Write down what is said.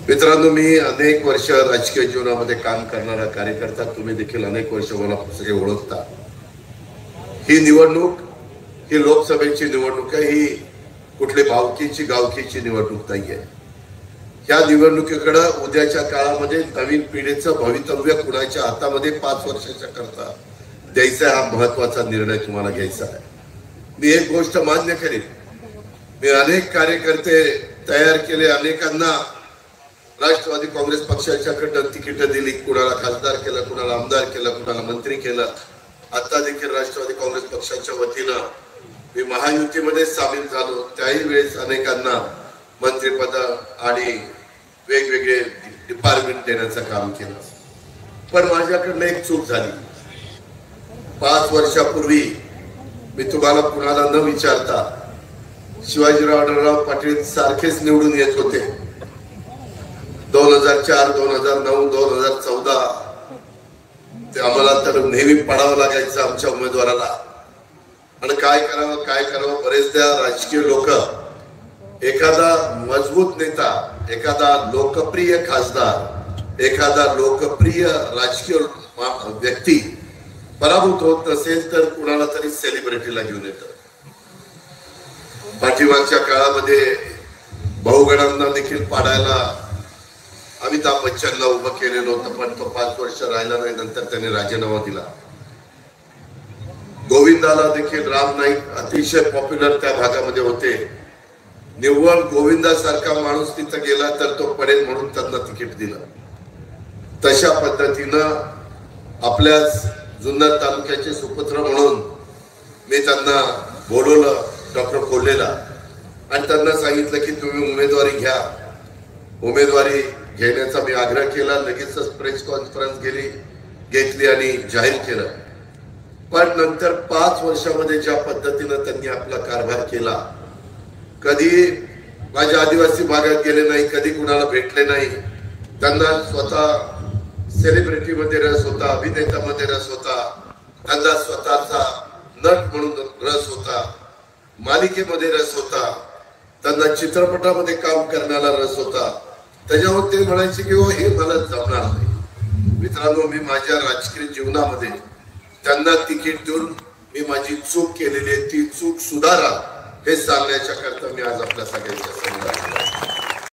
मित्रांनो, मी अनेक वर्ष राजकीय जीवनामध्ये काम करणारा कार्यकर्ता, तुम्ही देखील अनेक वर्ष मला सगळे ओळखता। ही निवडणूक ही लोकसभेची निवडणूक आहे, ही कुठली भावकीची गावकीची निवडणूक नाहीये। या निवडणुकीकडे उद्याच्या काळामध्ये नवीन पिढीचं भवितव्य कुणाच्या हातामध्ये 5 वर्षाच्या करता द्यायचा, हा महत्त्वाचा निर्णय तुम्हाला घ्यायचा आहे। मी एक गोष्ट मान्य करेन, मी अनेक कार्यकर्ते तयार केले, अनेकांना राष्ट्रवादी काँग्रेस पक्षाच्याकडे तिकीट दिली, कुणाला खासदार केलं, कुणाला आमदार केलं, कुणाला मंत्री केलं। आता देखील राष्ट्रवादी काँग्रेस पक्षाच्या वतीनं मी महायुतीमध्ये सामील झालो, त्याही वेळेस अनेकांना मंत्रिपद आणि वेगवेगळे डिपार्टमेंट देण्याचं काम केलं। पण माझ्याकडनं एक चूक झाली। 5 वर्षापूर्वी मी तुम्हाला कुणाला न विचारता शिवाजीराव आढळराव पाटील सारखेच निवडून येत होते। 2004, 2009, 2014 ते आम्हाला तर नेहमी पडावं लागायचं आमच्या उमेदवाराला। आणि काय करावं बरेचदा राजकीय लोक एखादा मजबूत नेता, एखादा लोकप्रिय खासदार, एखादा लोकप्रिय राजकीय व्यक्ती पराभूत होत नसेल तर कुणाला तरी सेलिब्रिटीला घेऊन येतात। पाठीमागच्या काळामध्ये भाऊगडांना देखील पाडायला अमिताभ बच्चनला उभं केलेलं होतं, पण तो 5 वर्ष राहिला नाही, नंतर त्याने राजीनामा दिला। गोविंदाला देखील राम नाईक अतिशय पॉप्युलर त्या भागामध्ये होते। निव्वळ गोविंदासारखा माणूस तिथं गेला तर तो पडेल म्हणून त्यांना तिकीट दिलं। तशा पद्धतीनं आपल्याच जुन्नर तालुक्याचे सुपुत्र म्हणून मी त्यांना बोलवलं, डॉक्टर कोल्हेला, आणि त्यांना सांगितलं की तुम्ही उमेदवारी घ्या। उमेदवारी घेण्याचा मी आग्रह केला, लगेचच प्रेस कॉन्फरन्स घेतली आणि जाहीर केलं। पण नंतर 5 वर्षामध्ये ज्या पद्धतीनं त्यांनी आपला कारभार केला, कधी माझ्या आदिवासी भागात गेले नाही, कधी कुणाला भेटले नाही। त्यांना स्वतः सेलिब्रिटीमध्ये रस होता, अभिनेत्यामध्ये रस होता, त्यांना स्वतःचा नट म्हणून रस होता, मालिकेमध्ये रस होता, त्यांना चित्रपटामध्ये काम करण्याला रस होता। त्याच्यावर ते म्हणायचे की हे मला जमणार नाही। मित्रांनो, मी माझ्या राजकीय जीवनामध्ये त्यांना तिकीट देऊन मी माझी चूक केलेली आहे, ती चूक सुधारा हे सांगण्याच्या करता मी आज आपल्या सगळ्यांच्या समोर